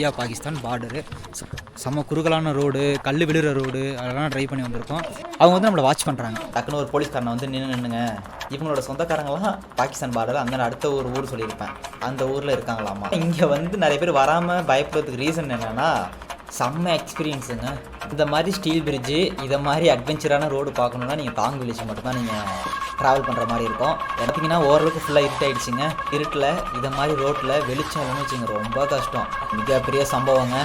India Pakistan border. செம்ம குறுகலான road, கல் விழுற ரோடு, அதெல்லாம் ட்ரைவ் பண்ணி வந்திருக்கோம். அவங்க வந்து நம்மளை வாட்ச் பண்ணுறாங்க. டக்குன்னு ஒரு போலீஸ்காரனை வந்து நின்றுங்க, இவங்களோட சொந்தக்காரங்களாம் பாகிஸ்தான் பார்டர், அந்த அடுத்த ஒரு ஊர் சொல்லியிருப்பேன், அந்த ஊரில் இருக்காங்களாமா. இங்கே வந்து நிறைய பேர் வராமல் பயப்படுறதுக்கு ரீசன் என்னென்னா செம்ம எக்ஸ்பீரியன்ஸுங்க. இந்த மாதிரி ஸ்டீல் பிரிட்ஜு, இதை மாதிரி அட்வென்ச்சரான ரோடு பார்க்கணுன்னா நீங்கள் தாங் வில்லேஜ் மட்டும்தான் நீங்கள் ட்ராவல் பண்ணுற மாதிரி இருக்கும். பார்த்தீங்கன்னா ஓரளவுக்கு ஃபுல்லாக இருட்டாயிடுச்சுங்க. இருட்டில் இதை மாதிரி ரோட்டில் வெளிச்சம் இல்லைன்னு வச்சுங்க ரொம்ப கஷ்டம். மிகப்பெரிய சம்பவங்க.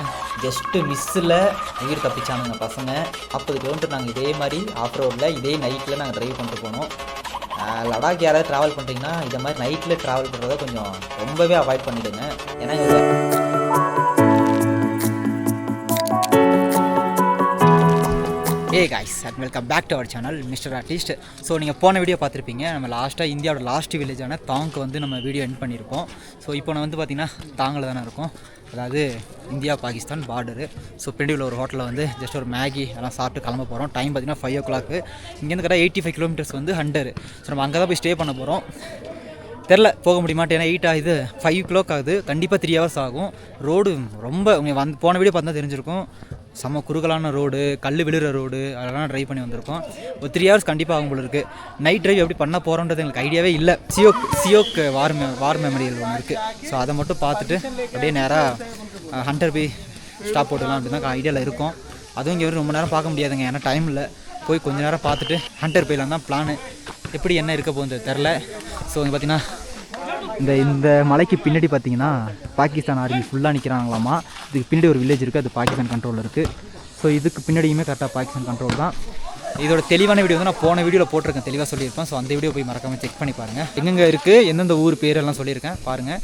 ஜஸ்ட்டு மிஸ்ஸில் உயிர் தப்பிச்சானுங்க பசங்க. 40 கிலோமீட்டர் நாங்கள் இதே மாதிரி ஆஃப் ரோடில் இதே நைட்டில் நாங்கள் ட்ரைவ் பண்ணிட்டு போனோம். லடாக் யாராவது ட்ராவல் பண்ணுறீங்கன்னா இதை மாதிரி நைட்டில் ட்ராவல் பண்ணுறத கொஞ்சம் ரொம்பவே அவாய்ட் பண்ணிவிடுங்க. ஏன்னா Hey guys, and welcome back to our channel Mr. Artist. So நீங்கள் போன வீடியோ பார்த்துருப்பீங்க. நம்ம லாஸ்ட்டாக இந்தியாவோட லாஸ்ட் வில்லேஜான தாங்க்கு வந்து நம்ம வீடியோ எண்ட் பண்ணியிருப்போம். ஸோ இப்போ நான் வந்து பார்த்திங்கன்னா தாங்கில் தானே இருக்கும், அதாவது இந்தியா பாகிஸ்தான் பார்டரு. ஸோ பிண்டியில் ஒரு ஹோட்டலில் வந்து ஜஸ்ட் ஒரு மேகி எல்லாம் சாப்பிட்டு கிளம்ப போகிறோம். டைம் பார்த்திங்கன்னா 5 o'clock. இங்கேருந்து கரெக்டாக 85 கிலோமீட்டர்ஸ் வந்து 100. ஸோ நம்ம அங்கே தான் போய் ஸ்டே பண்ண போகிறோம். தெரில போக முடியுமாட்டேன், ஏன்னா 8 ஆகுது, 5 o'clock ஆகுது, கண்டிப்பாக 3 hours ஆகும். ரோடு ரொம்ப வந்து போன வீடியோ பார்த்தா தெரிஞ்சிருக்கும், செம்ம குறுகலான ரோடு, கல் விழுற ரோடு, அதெல்லாம் ட்ரைவ் பண்ணி வந்திருக்கோம். ஒரு 3 hours கண்டிப்பாக ஆகும் போல இருக்குது. நைட் ட்ரைவ் எப்படி பண்ண போகிறோன்றது எங்களுக்கு ஐடியாவே இல்லை. சியோக் வார் மெமரியல் ஒன்று இருக்குது. ஸோ அதை மட்டும் பார்த்துட்டு அப்படியே நேராக ஹண்டர் போய் ஸ்டாப் போட்டுக்கலாம் அப்படி தான் ஐடியாவில் இருக்கும். அதுவும் இங்கே ரொம்ப நேரம் பார்க்க முடியாதுங்க, ஏன்னா டைம் இல்லை. போய் கொஞ்சம் நேரம் பார்த்துட்டு ஹண்டர் போயிடலாம் தான் பிளானு. எப்படி என்ன இருக்க போகுது தெரில. ஸோ இங்கே பார்த்தீங்கன்னா இந்த மலைக்கு பின்னாடி பார்த்தீங்கன்னா பாகிஸ்தான் ஆர்மி ஃபுல்லாக நிற்கிறாங்களாமா. இதுக்கு பின்னாடி ஒரு வில்லேஜ் இருக்குது, அது பாகிஸ்தான் கண்ட்ரோலில் இருக்குது. ஸோ இதுக்கு பின்னாடியுமே கரெக்டாக பாகிஸ்தான் கண்ட்ரோல் தான். இதோட தெளிவான வீடியோ வந்து நான் போன வீடியோவில் போட்டிருக்கேன், தெளிவாக சொல்லியிருப்பேன். ஸோ அந்த வீடியோ போய் மறக்காமல் செக் பண்ணி பாருங்கள். எங்கெங்கே இருக்குது, எந்தெந்த ஊர் பேரெல்லாம் சொல்லியிருக்கேன் பாருங்கள்.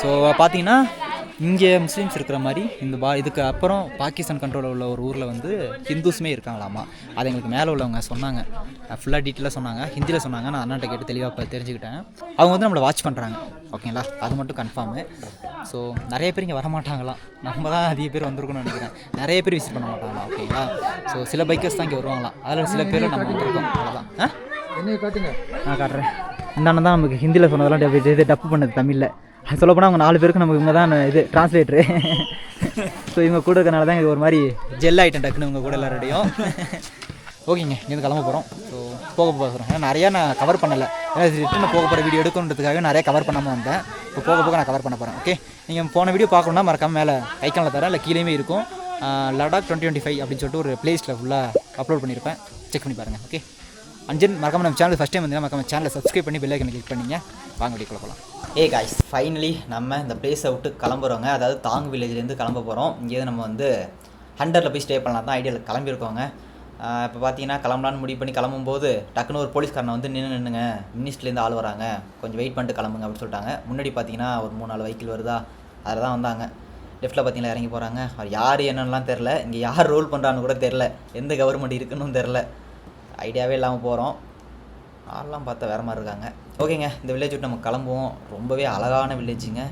ஸோ பார்த்தீங்கன்னா இங்கே முஸ்லீம்ஸ் இருக்கிற மாதிரி இதுக்கு அப்புறம் பாகிஸ்தான் கண்ட்ரோலில் உள்ள ஒரு ஊரில் வந்து ஹிந்துஸுமே இருக்காங்களாமா. அது எங்களுக்கு மேலே உள்ளவங்க சொன்னாங்க, ஃபுல்லாக டீட்டெயிலாக சொன்னாங்க, ஹிந்தியில் சொன்னாங்க. நான் அண்ணாட்ட கேட்டு தெளிவாக தெரிஞ்சுக்கிட்டேன். அவங்க வந்து நம்மளை வாட்ச் பண்ணுறாங்க, ஓகேங்களா, அது மட்டும் கன்ஃபார்மு. ஸோ நிறைய பேர் இங்கே வரமாட்டாங்களாம், நம்ம தான் அதிக பேர் வந்திருக்கணும்னு நினைக்கிறேன். நிறைய பேர் விசிட் பண்ண மாட்டாங்களாம், ஓகேங்களா. ஸோ சில பைக்கர்ஸ் தான் இங்கே வருவாங்களாம், அதில் சில பேர் நம்ம வந்திருக்கோம், அவ்வளோதான். என்ன காட்டுங்க, நான் காட்டுறேன். இந்த அண்ணன் தான் நமக்கு ஹிந்தியில் சொன்னதெல்லாம் இது டப்பு பண்ணது தமிழில். அது சொல்லப்போனால் அவங்க 4 பேருக்கு நமக்கு இவங்க தான் இது டிரான்ஸ்லேட்டரு. ஸோ இவங்க கூட இருக்கிறனால தான் இது ஒரு மாதிரி ஜெல் ஆகிட்டேன் டக்குன்னு இவங்க கூட எல்லாரோடையும். ஓகேங்க, இங்கேருந்து கிளம்ப போகிறோம். ஸோ போக போகிறோம், ஏன்னா நிறையா நான் கவர் பண்ணலை, ஏன்னா ரிட்டர்ன் போக போகிற வீடியோ எடுக்கணுன்றதுக்காக நிறைய கவர் பண்ணாமல் வந்தேன். இப்போ போக நான் கவர் பண்ண போகிறேன். ஓகே, நீங்கள் போன வீடியோ பார்க்கணுன்னா மறக்காமல் மேலே ஐக்கானில் தரேன், இல்லை கீழேயுமே இருக்கும். லடாக் 2025 அப்படின்னு சொல்லிட்டு ஒரு பிளேஸில் ஃபுல்லாக அப்லோட் பண்ணியிருப்பேன், செக் பண்ணி பாருங்கள். ஓகே, அஞ்சன் மறக்காமல் நம்ம சேனல் ஃபஸ்ட் டைம் வந்து மறக்காம சேனலை சப்ஸ்கிரைப் பண்ணி பெல் ஐக்கனை கிளிக் பண்ணிங்க. வாங்க வீடியோக்குள்ள போகலாம். காய்ஸ், ஃபைனலி நம்ம இந்த பிளேஸை விட்டு கிளம்புறோங்க. அதாவது தாங் வில்லேஜ்லேருந்து கிளம்ப போகிறோம். இங்கேருந்து நம்ம வந்து ஹண்டரில் போய் ஸ்டே பண்ணலாம் தான் ஐடியாவில் கிளம்பியிருக்கோங்க. இப்போ பார்த்தீங்கன்னா கிளம்பலான்னு முடிவு பண்ணி கிளம்பும்போது டக்குன்னு ஒரு போலீஸ்காரனை வந்து நின்றுங்க, மினிஸ்ட்லேருந்து ஆள் வராங்க, கொஞ்சம் வெயிட் பண்ணிட்டு கிளம்புங்க அப்படின்னு சொல்லிட்டாங்க. முன்னாடி பார்த்தீங்கன்னா ஒரு 3-4 வெஹிக்கிள் வருதா, அதில் தான் வந்தாங்க. லெஃப்ட்டில் பார்த்தீங்கன்னா இறங்கி போகிறாங்க. அவர் யார் என்னென்னலாம் தெரில, இங்கே யார் ரோல் பண்ணுறான்னு கூட தெரில, எந்த கவர்மெண்ட் இருக்குன்னு தெரில, ஐடியாவே இல்லாமல் போகிறோம். ஆள்லாம் பார்த்தா வேறு மாதிரி இருக்காங்க. ஓகேங்க, இந்த வில்லேஜ் விட்டு நம்ம கிளம்புவோம். ரொம்பவே அழகான வில்லேஜுங்க,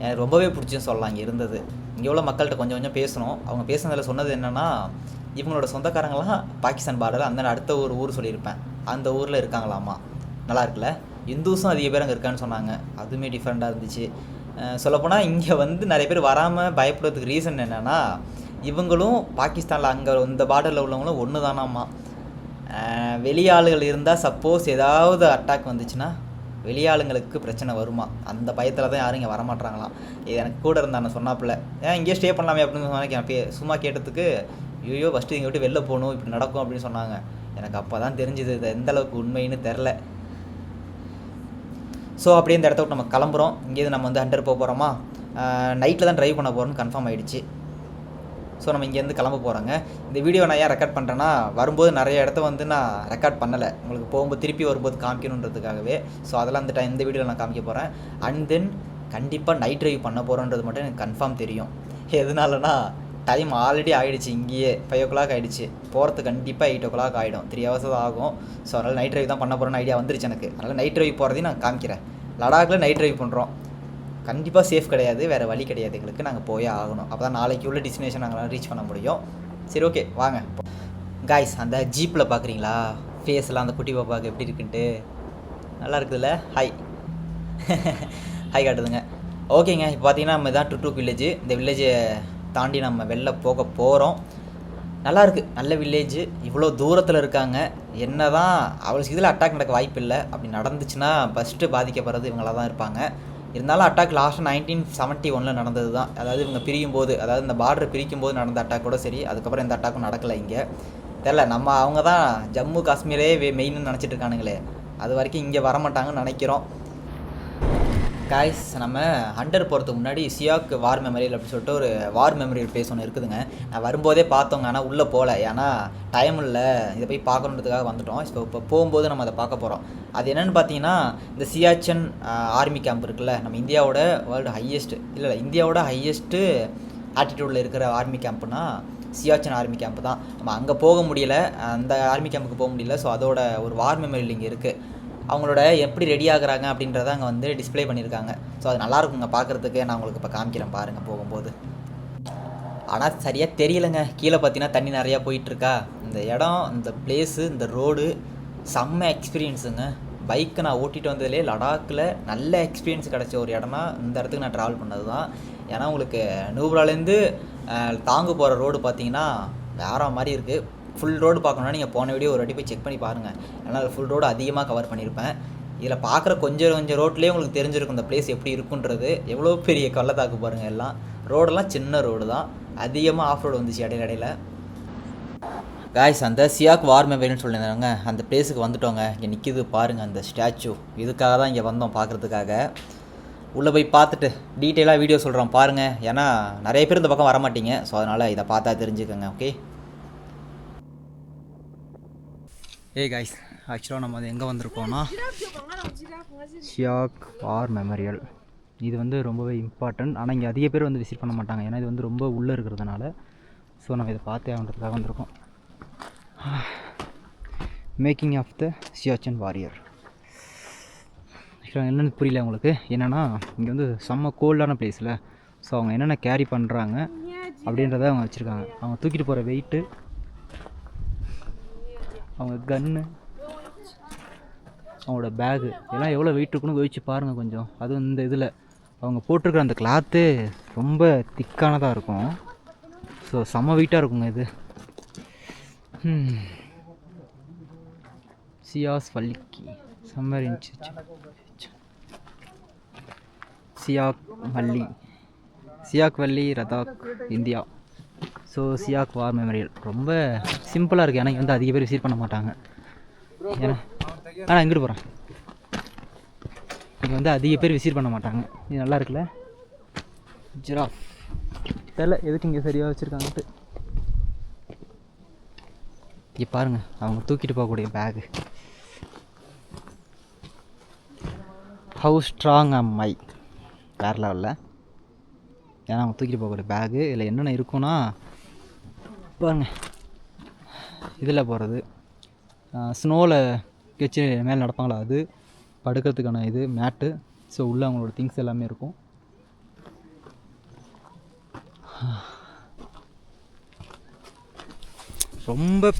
எனக்கு ரொம்பவே பிடிச்சுன்னு சொல்லலாம். இங்கே இருந்தது, இங்கே உள்ள மக்கள்கிட்ட கொஞ்சம் பேசணும். அவங்க பேசுனதில் சொன்னது என்னென்னா, இவங்களோட சொந்தக்காரங்களாம் பாகிஸ்தான் பார்டர், அந்த அடுத்த ஒரு ஊர் சொல்லியிருப்பேன், அந்த ஊரில் இருக்காங்களாமா. நல்லா இருக்குல்ல, இந்துஸும் அதிக பேர் அங்கே இருக்கான்னு சொன்னாங்க, அதுவுமே டிஃப்ரெண்ட்டாக இருந்துச்சு. சொல்லப்போனால் இங்கே வந்து நிறைய பேர் வராமல் பயப்படுறதுக்கு ரீசன் என்னென்னா, இவங்களும் பாகிஸ்தானில் அங்கே இந்த பார்டரில் உள்ளவங்களும் ஒன்று தானாம்மா. வெளியாளுகள் இருந்தால் சப்போஸ் ஏதாவது அட்டாக் வந்துச்சுன்னா வெளியாளுங்களுக்கு பிரச்சனை வருமா, அந்த பயத்தில் தான் யாரும் இங்கே வரமாட்டாங்களாம். இது எனக்கு கூட இருந்தாங்க சொன்னாப்புல, ஏன் இங்கேயே ஸ்டே பண்ணலாமே அப்படின்னு சொன்னாங்க. சும்மா கேட்டதுக்கு ஐயோ ஃபஸ்ட்டு இங்கே விட்டு வெளில போகணும், இப்படி நடக்கும் அப்படின்னு சொன்னாங்க. எனக்கு அப்போ தான் தெரிஞ்சுது இது எந்தளவுக்கு உண்மைன்னு தெரில. ஸோ அப்படியே இந்த இடத்த விட்டு நம்ம கிளம்புறோம். இங்கேருந்து நம்ம வந்து ஹண்டர் போக போகிறோமா, நைட்டில் தான் ட்ரைவ் பண்ண போகிறோம்னு கன்ஃபார்ம் ஆகிடுச்சு. ஸோ நம்ம இங்கேருந்து கிளம்ப போகிறாங்க. இந்த வீடியோ நான் ஏன் ரெக்கார்ட் பண்ணுறேன்னா, வரும்போது நிறைய இடத்த வந்து நான் ரெக்கார்ட் பண்ணலை, உங்களுக்கு போகும்போது திருப்பி வரும்போது காமிக்கணுன்றதுக்காகவே. ஸோ அதெல்லாம் இந்த வீடியோவில் நான் காமிக்க போகிறேன். அண்ட் தென் கண்டிப்பாக நைட் ட்ரைவ் பண்ண போகிறோன்றது மட்டும் எனக்கு கன்ஃபார்ம் தெரியும். எதனாலனா டைம் ஆல்ரெடி ஆகிடுச்சு, இங்கேயே 5 o'clock ஆகிடுச்சு, போகிறதுக்கு கண்டிப்பாக 8 o'clock ஆகிடும், 3 hours தான் ஆகும். ஸோ அதனால் நைட் ட்ரைவ் தான் பண்ண போகிறேன்னு ஐடியா வந்துருச்சு எனக்கு. அதனால் நைட் ட்ரைவ் போகிறதையும் நான் காமிக்கிறேன். லடாக்கில் நைட் ட்ரைவ் பண்ணுறோம், கண்டிப்பாக சேஃப் கிடையாது, வேறு வழி கிடையாது எங்களுக்கு, நாங்கள் போயே ஆகணும். அப்போ தான் நாளைக்கு உள்ள டெஸ்டினேஷன் நாங்கள் ரீச் பண்ண முடியும். சரி, ஓகே வாங்க. காய்ஸ், அந்த ஜீப்பில் பார்க்குறீங்களா ஃபேஸ்லாம், அந்த குட்டி பாப்பாவுக்கு எப்படி இருக்குன்ட்டு நல்லா இருக்குதுல்ல, ஹாய் ஹாய் காட்டுதுங்க. ஓகேங்க, இப்போ பார்த்தீங்கன்னா நம்ம தான் டுட்டுக் வில்லேஜ். இந்த வில்லேஜை தாண்டி நம்ம வெளில போக போகிறோம். நல்லாயிருக்கு, நல்ல வில்லேஜ். இவ்வளோ தூரத்தில் இருக்காங்க. என்ன தான் அவ்வளோ இதில் அட்டாக் நடக்க வாய்ப்பு இல்லை. அப்படி நடந்துச்சுன்னா ஃபஸ்ட்டு பாதிக்கப்படுறது இவங்களாக தான் இருப்பாங்க. இருந்தாலும் அட்டாக் லாஸ்ட்டு 1971 நடந்தது தான். அதாவது இவங்க பிரியும் போது, அதாவது இந்த பார்டர் பிரிக்கும் போது நடந்த அட்டாக் கூட சரி. அதுக்கப்புறம் எந்த அட்டாக்கும் நடக்கலை இங்கே. தெரில, நம்ம அவங்க தான் ஜம்மு காஷ்மீரே மெயின்னு நினச்சிட்டு இருக்கானுங்களே. அது வரைக்கும் இங்கே வரமாட்டாங்கன்னு நினைக்கிறோம். காய்ஸ், நம்ம ஹண்டர் போகிறதுக்கு முன்னாடி சியாக் வார் மெமரியல் அப்படின்னு சொல்லிட்டு ஒரு வார் மெமரியல் பிளேஸ் ஒன்று இருக்குதுங்க. நான் வரும்போதே பார்த்தோங்க, ஆனால் உள்ளே போகல. ஏன்னா டைம் இல்லை, இதை போய் பார்க்கணுன்றதுக்காக வந்துட்டோம். இப்போ போகும்போது நம்ம அதை பார்க்க போகிறோம். அது என்னென்னு பார்த்தீங்கன்னா, இந்த சியாச்சன் ஆர்மி கேம்ப் இருக்குல்ல, நம்ம இந்தியாவோட வேர்ல்டு ஹையஸ்ட்டு இந்தியாவோட ஹையஸ்ட்டு ஆட்டிடியூடில் இருக்கிற ஆர்மி கேம்ப்னா சியாச்சன் ஆர்மி கேம்ப் தான். நம்ம அங்கே போக முடியல, அந்த ஆர்மி கேம்புக்கு போக முடியல. ஸோ அதோட ஒரு வார் மெமரியல் இங்கே இருக்குது. அவங்களோட எப்படி ரெடி ஆகுறாங்க அப்படின்றத அங்கே வந்து டிஸ்பிளே பண்ணியிருக்காங்க. ஸோ அது நல்லாயிருக்குங்க பார்க்குறதுக்கு. நான் உங்களுக்கு இப்போ காமிக்கிறேன் பாருங்கள் போகும்போது. ஆனால் சரியாக தெரியலைங்க. கீழே பார்த்தீங்கன்னா தண்ணி நிறையா போயிட்டுருக்கா. இந்த இடம், இந்த பிளேஸு, இந்த ரோடு செம்ம எக்ஸ்பீரியன்ஸுங்க. பைக்கை நான் ஓட்டிகிட்டு வந்ததுலேயே லடாக்கில் நல்ல எக்ஸ்பீரியன்ஸ் கிடச்ச ஒரு இடம்னா இந்த இடத்துக்கு நான் ட்ராவல் பண்ணது தான். ஏன்னா உங்களுக்கு நூப்ராலேருந்து தாங்கு போகிற ரோடு பார்த்தீங்கன்னா வேறு மாதிரி இருக்குது. ஃபுல் ரோடு பார்க்கணுன்னா நீங்கள் போன வீடியோ ஒரு வாட்டி போய் செக் பண்ணி பாருங்கள். ஏன்னா ஃபுல் ரோடு அதிகமாக கவர் பண்ணியிருப்பேன். இதில் பார்க்குற கொஞ்சம் ரோட்லேயே உங்களுக்கு தெரிஞ்சிருக்கும் இந்த பிளேஸ் எப்படி இருக்குன்றது. எவ்வளோ பெரிய கள்ளத்தாக்கு பாருங்கள். எல்லாம் ரோடெல்லாம் சின்ன ரோடு தான், அதிகமாக ஆஃப் ரோடு வந்துச்சு இடையில. காய்ஸ், அந்த சியாக் வார் மெமரியல்னு சொல்லியிருந்தாங்க, அந்த பிளேஸுக்கு வந்துட்டோங்க. இங்கே நிற்கிது பாருங்கள் அந்த ஸ்டாச்சு. இதுக்காக தான் இங்கே வந்தோம், பார்க்குறதுக்காக. உள்ளே போய் பார்த்துட்டு டீட்டெயிலாக வீடியோ சொல்கிறோம் பாருங்கள். ஏன்னா நிறைய பேர் இந்த பக்கம் வர மாட்டீங்க. ஸோ அதனால் இதை பார்த்தா தெரிஞ்சுக்கோங்க. ஓகே. காய்ஸ், ஆக்சுவலாக நம்ம அது எங்கே வந்திருக்கோம்னா சியாக் வார் மெமரியல். இது வந்து ரொம்பவே இம்பார்ட்டன்ட். ஆனால் இங்கே அதிக பேர் வந்து விசிட் பண்ண மாட்டாங்க. ஏன்னா இது வந்து ரொம்ப உள்ளே இருக்கிறதுனால. ஸோ நம்ம இதை பார்த்தே ஆகிறதுக்காக வந்திருக்கோம். Making of the Siachen warrior. ஆக்சுவலாக என்னென்னு புரியல உங்களுக்கு. என்னென்னா இங்கே வந்து செம்ம கோல்டான பிளேஸில். ஸோ அவங்க என்னென்ன கேரி பண்ணுறாங்க அப்படின்றத அவங்க வச்சுருக்காங்க. அவங்க தூக்கிட்டு போகிற வெயிட்டு, அவங்க கன்னு, அவங்களோட பேகு எல்லாம் எவ்வளோ வெயிட் இருக்குன்னு யோசிச்சு பாருங்கள் கொஞ்சம். அதுவும் இந்த இதில் அவங்க போட்டிருக்கிற அந்த கிளாத்து ரொம்ப திக்கானதாக இருக்கும். ஸோ செம்ம வெயிட்டாக இருக்குங்க இது. சியாஸ் வல்லிக்கி சம்மர் இன்ச்சு சியாக் வல்லி லடாக் இந்தியா. ஸோ சியாக் வார் மெமரியல் ரொம்ப சிம்பிளாக இருக்குது. ஏன்னா வந்து அதிக பேர் விசிட் பண்ண மாட்டாங்க. ஏன்னா இங்கிட்டு போகிறேன். இங்கே வந்து அதிக பேர் விசிட் பண்ண மாட்டாங்க. இது நல்லா இருக்குல்ல. ஜிராஃப் தெரியல எதுக்கு இங்கே சரியாக வச்சுருக்காங்கன்ட்டு. இங்கே பாருங்கள், அவங்க தூக்கிட்டு போகக்கூடிய பேகு. ஹவு ஸ்ட்ராங் அம் ஐ, வேறு லெவலில். ஏன்னா அவங்க தூக்கிட்டு போகக்கூடிய பேகு. இதில் என்னென்ன இருக்குன்னா பாருங்கள், இதில் போகிறது ஸ்னோவில் வச்சு மேலே நடப்பாங்களா, அது படுக்கிறதுக்கான இது மேட்டு. ஸோ உள்ளே அவங்களோட திங்ஸ் எல்லாமே இருக்கும். ரொம்ப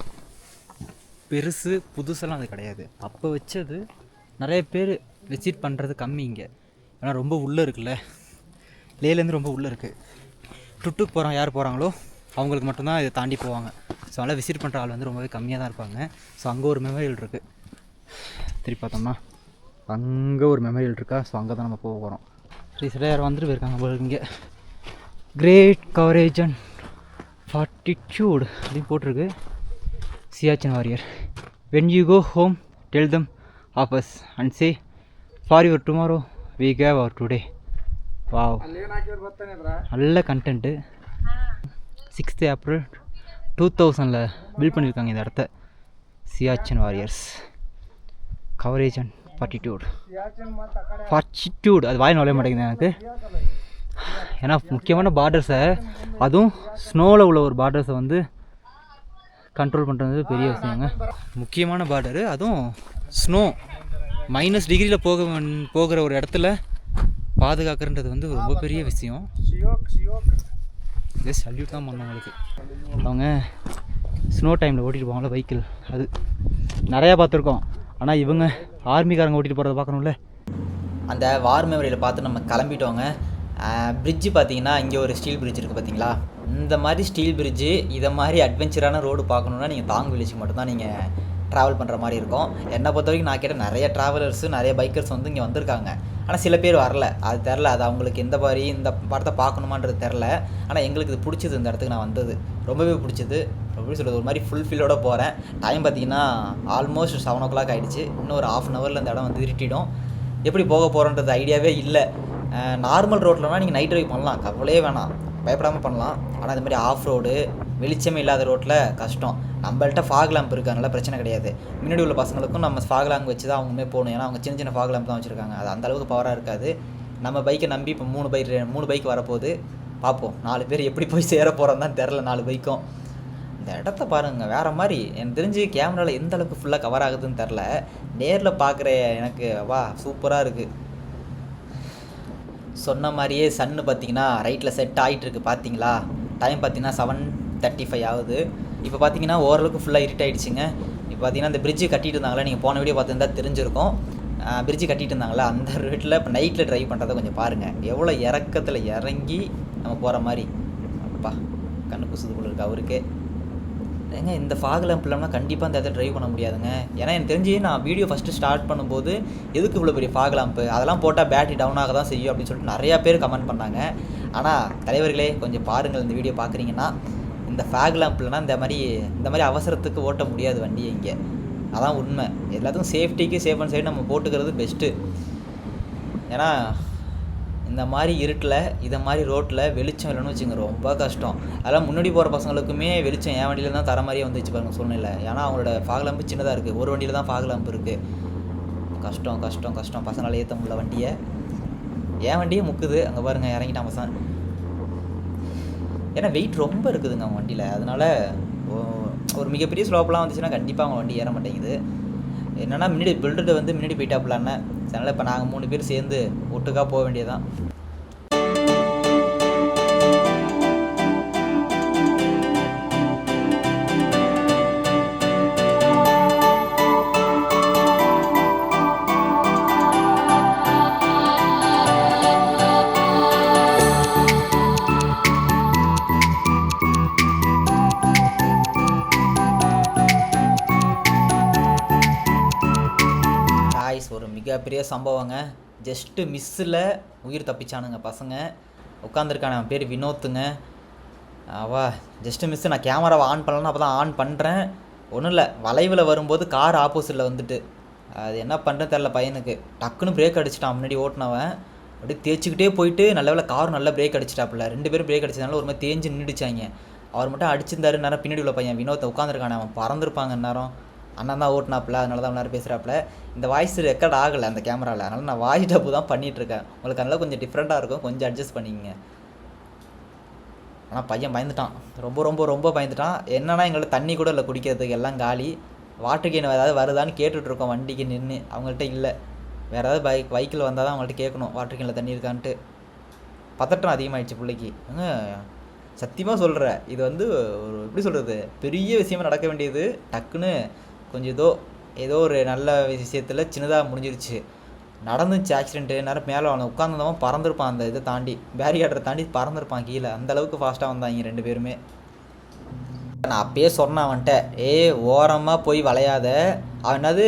பெருசு புதுசெல்லாம் அது கிடையாது. அப்போ வச்சது. நிறைய பேர் விசிட் பண்ணுறது கம்மி இங்கே. ஏன்னா ரொம்ப உள்ளே இருக்குல்ல, லேலேருந்து ரொம்ப உள்ளே இருக்குது. டுட்டுக்கு போகிறோம், யார் போகிறாங்களோ அவங்களுக்கு மட்டும்தான் இதை தாண்டி போவாங்க. ஸோ அதனால் விசிட் பண்ணுற ஆள் வந்து ரொம்பவே கம்மியாக தான் இருப்பாங்க. ஸோ அங்கே ஒரு மெமரியல் இருக்குது. திருப்பி பார்த்தோம்னா அங்கே ஒரு மெமரியல் இருக்கா. ஸோ அங்கே தான் நம்ம போக போகிறோம். ரீசெண்டாக யாரும் வந்துட்டு போயிருக்காங்க போல இங்கே. கிரேட் கவரேஜ் அண்ட் ஃபார்ட்டிடியூட் அப்படின்னு போட்டிருக்கு. Siachen warrior. When you go home tell them of us and say for your tomorrow we gave our today. Wow, நல்ல கண்டென்ட்டு. 6th April 2000 பில்ட் பண்ணியிருக்காங்க இந்த இடத்த. Siachen warriors coverage and fortitude அது வாய் நுழைய மாட்டேங்குது எனக்கு. ஏன்னா முக்கியமான பார்டர்ஸை, அதுவும் ஸ்னோவில் உள்ள ஒரு பார்டர்ஸை வந்து கண்ட்ரோல் பண்ணுறது பெரிய விஷயங்க. முக்கியமான பார்டரு, அதுவும் ஸ்னோ -டிகிரியில் போகிற ஒரு இடத்துல பாதுகாக்கிறன்றது வந்து ரொம்ப பெரிய விஷயம். ஜஸ்ட் சல்யூட் தான் பண்ணவங்களுக்கு. அவங்க ஸ்னோ டைமில் ஓட்டிகிட்டு போவாங்கள வெஹிக்கிள், அது நிறையா பார்த்துருக்கோம். ஆனால் இவங்க ஆர்மிக்காரங்க ஓட்டிகிட்டு போகிறத பார்க்கணும்ல. அந்த வார் மெமரியில் பார்த்து நம்ம கிளம்பிட்டோங்க. பிரிட்ஜு பார்த்தீங்கன்னா இங்கே ஒரு ஸ்டீல் பிரிட்ஜ் இருக்குது பார்த்தீங்களா, இந்த மாதிரி ஸ்டீல் பிரிட்ஜு இதை மாதிரி அட்வென்ச்சரான ரோடு பார்க்கணுன்னா நீங்கள் தாங் வில்லேஜுக்கு மட்டும்தான் நீங்கள் ட்ராவல் பண்ணுற மாதிரி இருக்கும். என்னை பொறுத்த வரைக்கும் நான் கேட்ட நிறைய ட்ராவலர்ஸு நிறைய பைக்கர்ஸ் வந்து இங்கே வந்திருக்காங்க. ஆனால் சில பேர் வரல, அது தெரில, அது அவங்களுக்கு எந்த மாதிரி இந்த படத்தை பார்க்கணுமான்றது தெரில. ஆனால் எங்களுக்கு இது பிடிச்சது, இந்த இடத்துக்கு நான் வந்தது ரொம்பவே பிடிச்சது. எப்படி சொல்கிறது, ஒரு மாதிரி ஃபுல் ஃபீலோட போகிறேன். டைம் பார்த்தீங்கன்னா ஆல்மோஸ்ட் 7 o'clock ஆகிடுச்சு. இன்னும் ஒரு ½ hourல இந்த இடம் வந்து இருட்டிடும். எப்படி போக போகிறோன்றது ஐடியாவே இல்லை. நார்மல் ரோட்லனா நீங்கள் நைட் ட்ரைவ் பண்ணலாம், கவலையே வேணாம், பயப்படாமல் பண்ணலாம். ஆனால் இந்த மாதிரி ஆஃப் ரோடு வெளிச்சமே இல்லாத ரோட்டில் கஷ்டம். நம்மள்ட்ட ஃபாக் லேம்ப் இருக்குது, அதனால பிரச்சனை கிடையாது. முன்னாடி உள்ள பசங்களுக்கும் நம்ம ஃபாக் லேம்ப் வச்சு தான் அவங்களுமே போகணும். ஏன்னா அவங்க சின்ன சின்ன ஃபாக் லேம்ப் தான் வச்சுருக்காங்க, அது அந்தளவுக்கு பவராக இருக்காது. நம்ம பைக்கை நம்பி இப்போ 3 பைக் வரப்போகுது. பார்ப்போம் 4 பேர் எப்படி போய் சேர போகிறோம் தான் தெரில. 4 பைக்கும் இந்த இடத்த பாருங்கள், வேறு மாதிரி. எனக்கு தெரிஞ்சு கேமராவில் எந்த அளவுக்கு ஃபுல்லாக கவர் ஆகுதுன்னு தெரில. நேரில் பார்க்குற எனக்கு சூப்பராக இருக்குது. சொன்ன மாதிரியே சன்னு பார்த்தீங்கன்னா ரைட்டில் செட் ஆகிட்டுருக்கு. பார்த்தீங்களா, டைம் பார்த்தீங்கன்னா 7:35 ஆகுது. இப்போ பார்த்தீங்கன்னா ஓரளவுக்கு ஃபுல்லாக இருட் ஆகிடுச்சிங்க. இப்போ பார்த்தீங்கன்னா இந்த பிரிட்ஜு கட்டிட்டு இருந்தாங்களா, நீங்கள் போன வீடியோ பார்த்துருந்தா தெரிஞ்சிருக்கும். பிரிட்ஜு கட்டிட்டு இருந்தாங்களா, அந்த ரேட்டில் இப்போ நைட்டில் ட்ரைவ் பண்ணுறதை கொஞ்சம் பாருங்கள். எவ்வளோ இறக்கத்தில் இறங்கி நம்ம போகிற மாதிரி. அப்பா கண்ணு குசுது போல இருக்குது அவருக்கு. ஏங்க இந்த ஃபாக் லேம்ப் இல்லாமல் கண்டிப்பாக அந்த இடத்துல ட்ரைவ் பண்ண முடியாதுங்க. ஏன்னா எனக்கு தெரிஞ்சு நான் வீடியோ ஃபஸ்ட்டு ஸ்டார்ட் பண்ணும்போது எதுக்கு இவ்வளோ பெரிய ஃபாக் லேம்ப்பு, அதெல்லாம் போட்டால் பேட்டரி டவுன் ஆக தான் செய்யும் அப்படின்னு சொல்லிட்டு நிறையா பேர் கமெண்ட் பண்ணாங்க. ஆனால் தலைவர்களே கொஞ்சம் பாருங்கள், இந்த வீடியோ பார்க்குறீங்கன்னா இந்த ஃபாக் லேம்ப் இல்லைனா இந்த மாதிரி அவசரத்துக்கு ஓட்ட முடியாது வண்டியை இங்கே. அதான் உண்மை. எல்லாத்துக்கும் சேஃப்டிக்கு சேஃப் அண்ட் சைடு நம்ம போட்டுக்கிறது பெஸ்ட்டு. ஏன்னா இந்த மாதிரி இருட்டில் இதை மாதிரி ரோட்டில் வெளிச்சம் இல்லைன்னு வச்சுங்க ரொம்ப கஷ்டம். அதெல்லாம் முன்னாடி போகிற பசங்களுக்குமே வெளிச்சம் என் வண்டியில் தான் தர மாதிரியே வந்துச்சு பாருங்கள் சூழ்நிலை. ஏன்னா அவங்களோட ஃபாக் லேம்பு சின்னதாக இருக்குது, ஒரு வண்டியில் தான் ஃபாக் லேம்பு இருக்குது. கஷ்டம் கஷ்டம் கஷ்டம், பசங்களால் ஏற்ற முடியல வண்டியை. என் வண்டியே முக்குது, அங்கே பாருங்கள் இறங்கிட்டான் பசங்க. ஏன்னா வெயிட் ரொம்ப இருக்குதுங்க அவங்க வண்டியில். அதனால் ஒரு மிகப்பெரிய ஸ்லோப்பெலாம் வந்துச்சுன்னா கண்டிப்பாக அவங்க வண்டி ஏற மாட்டேங்குது. என்னென்னா முன்னாடி பில்டர்ட்டு வந்து முன்னாடி போயிட்டாப்புலான்னு. அதனால் இப்போ நாங்கள் 3 பேர் சேர்ந்து ஒட்டுக்காக போக வேண்டியதான். ஒரு மிகப்பெரிய சம்பவங்க. ஜஸ்ட்டு மிஸ்ஸில் உயிர் தப்பிச்சானுங்க பசங்க. உட்காந்துருக்கான அவன் பேர் வினோத்துங்க. Just miss. நான் கேமராவை ஆன் பண்ணலன்னா அப்போ தான் ஆன் பண்ணுறேன். ஒன்றும் இல்லை, வளைவில் வரும்போது கார் ஆப்போசிட்டில் வந்துட்டு அது என்ன பண்ணுறேன்னு தெரில பையனுக்கு. டக்குன்னு பிரேக் அடிச்சிட்டான். முன்னாடி ஓட்டினவன் அப்படியே தேய்ச்சிக்கிட்டே போயிட்டு நல்ல வேலை கார் நல்லா பிரேக் அடிச்சிட்டாப்புல. 2 பேரும் பிரேக் அடிச்சதுனால ஒரு மாதிரி தேஞ்சு நின்றுச்சாங்க. அவர் மட்டும் அடிச்சிருந்தாரு. நேரம் பின்னாடி உள்ள பையன் வினோத்தை உட்காந்துருக்கானே, அவன் பறந்துருப்பாங்க நேரம். அண்ணன் தான் ஓட்டினாப்புல, அதனால தான் நேரம் பேசுகிறாப்புல. இந்த வாய்ஸ் ரெக்கார்ட் ஆகலை அந்த கேமராவில், அதனால் நான் வாய்ஸ் டப்பு தான் பண்ணிகிட்ருக்கேன். உங்களுக்கு அதனால கொஞ்சம் டிஃப்ரெண்ட்டாக இருக்கும், கொஞ்சம் அட்ஜஸ்ட் பண்ணிக்கங்க. ஆனால் பையன் பயந்துட்டான், ரொம்ப ரொம்ப ரொம்ப பயந்துட்டான். என்னன்னா எங்கள்ட்ட தண்ணி கூட இல்லை குடிக்கிறதுக்கு, எல்லாம் காலி. வாட்டர் கேன் ஏதாவது வருதான்னு கேட்டுட்ருக்கோம் வண்டிக்கு நின்று. அவங்கள்ட்ட இல்லை. வேறு ஏதாவது பைக்கில் வந்தால் தான் அவங்கள்ட்ட கேட்கணும் வாட்டர் கேனில் தண்ணி இருக்கான்ட்டு. பதட்டம் அதிகமாகிடுச்சு பிள்ளைக்கு. சத்தியமாக சொல்கிறேன், இது வந்து ஒரு எப்படி சொல்கிறது, பெரிய விஷயமாக நடக்க வேண்டியது டக்குன்னு கொஞ்சம் ஏதோ ஒரு நல்ல விஷயத்தில் சின்னதாக முடிஞ்சிருச்சு. நடந்துச்சு ஆக்சிடென்ட்டு. நேரம் மேலே அவனை உட்காந்துருந்தவன் பறந்துருப்பான். அந்த இதை தாண்டி, பேரிகார்டரை தாண்டி பறந்துருப்பான் கீழே. அந்தளவுக்கு ஃபாஸ்ட்டாக வந்தாங்க 2 பேருமே. நான் அப்பயே சொன்னேன் அவன்கிட்ட, ஓரமாக போய் வளையாத. அவன் என்னது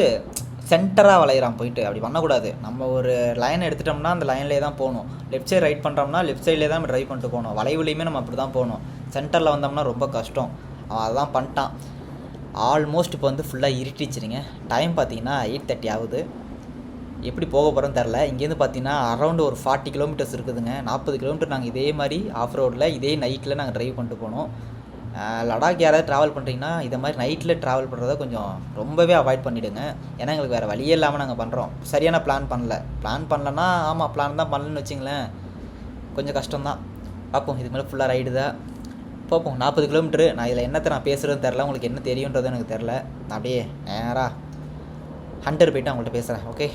சென்டராக வளையிறான் போயிட்டு. அப்படி பண்ணக்கூடாது. நம்ம ஒரு லைனை எடுத்துட்டோம்னா அந்த லைன்லேயே தான் போகணும். லெஃப்ட் சைடு ரைட் பண்ணுறோம்னா லெஃப்ட் சைட்லேயே தான் நம்ம ட்ரைவ் பண்ணிட்டு போகணும். வளைவுலேயுமே நம்ம அப்படி தான் போகணும். சென்டரில் வந்தோம்னா ரொம்ப கஷ்டம். அவன் அதான் பண்ணிட்டான். ஆல்மோஸ்ட் இப்போ வந்து ஃபுல்லாக இருட்டிச்சிருங்க. டைம் பார்த்தீங்கன்னா 8:30 ஆகுது. எப்படி போக போகிறோன்னு தெரில. இங்கேருந்து பார்த்தீங்கன்னா அரௌண்டு ஒரு 40 கிலோமீட்டர்ஸ் இருக்குதுங்க. 40 கிலோமீட்டர் நாங்கள் இதே மாதிரி ஆஃப் ரோடில் இதே நைட்டில் நாங்கள் ட்ரைவ் பண்ணிட்டு போனோம். லடாக் யாராவது ட்ராவல் பண்ணுறீங்கன்னா இதை மாதிரி நைட்டில் ட்ராவல் பண்ணுறத கொஞ்சம் ரொம்பவே அவாய்ட் பண்ணிவிடுங்க. ஏன்னா எங்களுக்கு வேறு வழியே இல்லாமல் நாங்கள் பண்ணுறோம். சரியான பிளான் பண்ணலன்னா ஆமாம் பிளான் தான் பண்ணலன்னு வச்சிங்களேன், கொஞ்சம் கஷ்டம்தான். பார்ப்போம், இதுக்கு மேலே ஃபுல்லாக ரைடு தான். பார்ப்போம். 40 கிலோமீட்டரு. நான் இதில் என்னத்தை நான் பேசுகிறதுன்னு தெரில, உங்களுக்கு என்ன தெரியுன்றது எனக்கு தெரில. நான் அப்படியே நேராக ஹண்டர் போய்ட்டு அவங்கள்ட்ட பேசுகிறேன். ஓகே.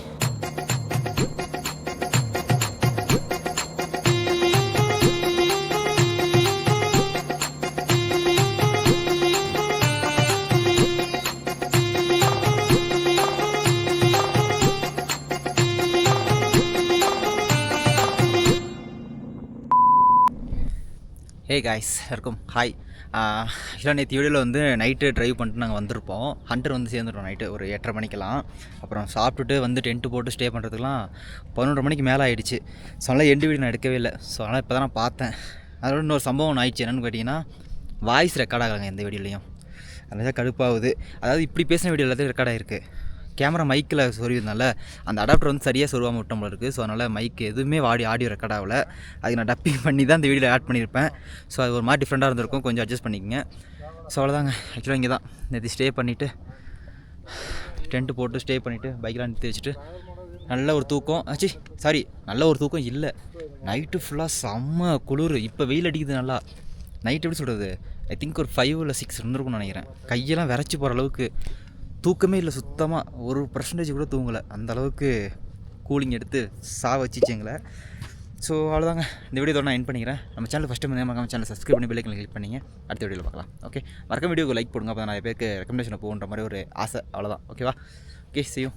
ஹே காய்ஸ் இருக்கும் ஹாய். ஆக்சுவலாக நேற்று வீடியோவில் வந்து நைட்டு ட்ரைவ் பண்ணிட்டு நாங்கள் வந்திருப்போம். ஹண்டர் வந்து சேர்ந்துட்டோம் நைட்டு ஒரு 8:30 மணிக்கெல்லாம். அப்புறம் சாப்பிட்டுட்டு வந்து டென்ட்டு போட்டு ஸ்டே பண்ணுறதுக்குலாம் 11:30 மணிக்கு மேலே ஆகிடுச்சு. ஸோ அதனால் எண்டு வீடியோ நான் எடுக்கவே இல்லை. ஸோ அதனால் இப்போ தான் நான் பார்த்தேன். அதோட இன்னொரு சம்பவம் ஒன்று ஆயிடுச்சு. என்னென்னு கேட்டிங்கன்னா, வாய்ஸ் ரெக்கார்ட் ஆகலைங்க எந்த வீடியோலையும். அதுதான் கடுப்பாகுது. அதாவது இப்படி பேசின வீடியோ எல்லாத்தையும் ரெக்கார்ட் ஆகிருக்கு. கேமரா மைக்கில் சொருவினால அந்த அடாப்டர் வந்து சரியாக சொருவாமல் விட்டோம் போல இருக்குது. ஸோ அதனால் மைக் எதுவுமே ஆடியோ ரெக்கார்ட் ஆகலை. அதுக்கு நான் டப்பிங் பண்ணி தான் இந்த வீடியோவில் ஆட் பண்ணியிருப்பேன். ஸோ அது ஒரு மாதிரி டிஃப்ரெண்ட்டாக இருந்திருக்கும், கொஞ்சம் அட்ஜஸ்ட் பண்ணிக்கோங்க. ஸோ அவ்வளோதாங்க. ஆக்சுவலாக இங்கே தான் நேற்று ஸ்டே பண்ணிவிட்டு டென்ட்டு போட்டு ஸ்டே பண்ணிவிட்டு பைக்கெலாம் நிறுத்தி வச்சுட்டு நல்ல ஒரு தூக்கம் நல்ல ஒரு தூக்கம் இல்லை. நைட்டு ஃபுல்லாக செம்ம குளிர். இப்போ வெயில் அடிக்குது நல்லா. நைட்டு எப்படி சொல்கிறது, ஐ திங்க் ஒரு 5 இல்லை 6 இருந்திருக்கும்னு நினைக்கிறேன். கையெல்லாம் விரைச்சி போகிற அளவுக்கு தூக்கமே இல்லை சுத்தமாக. 1% கூட தூங்கலை. அந்தளவுக்கு கூலிங் எடுத்து வச்சிச்சு எங்களை. ஸோ அவ்வளோதாங்க. இந்த வீடியோ நான் என் பண்ணிக்கிறேன். நம்ம சேனல் ஃபஸ்ட்டு மறக்காம சேனல் சப்ஸ்கிரைப் பண்ணி பெல் ஐக்கன் கிளிக் பண்ணிங்க. அடுத்த வீடியோவில் பார்க்கலாம். ஓகே, மறக்காம வீடியோக்கு லைக் போடுங்க. அப்போ நிறைய பேருக்கு ரெக்கமெண்டேஷன் போகுன்ற மாதிரி ஒரு ஆசை. அவ்வளோதான். ஓகேவா? Okay, see you.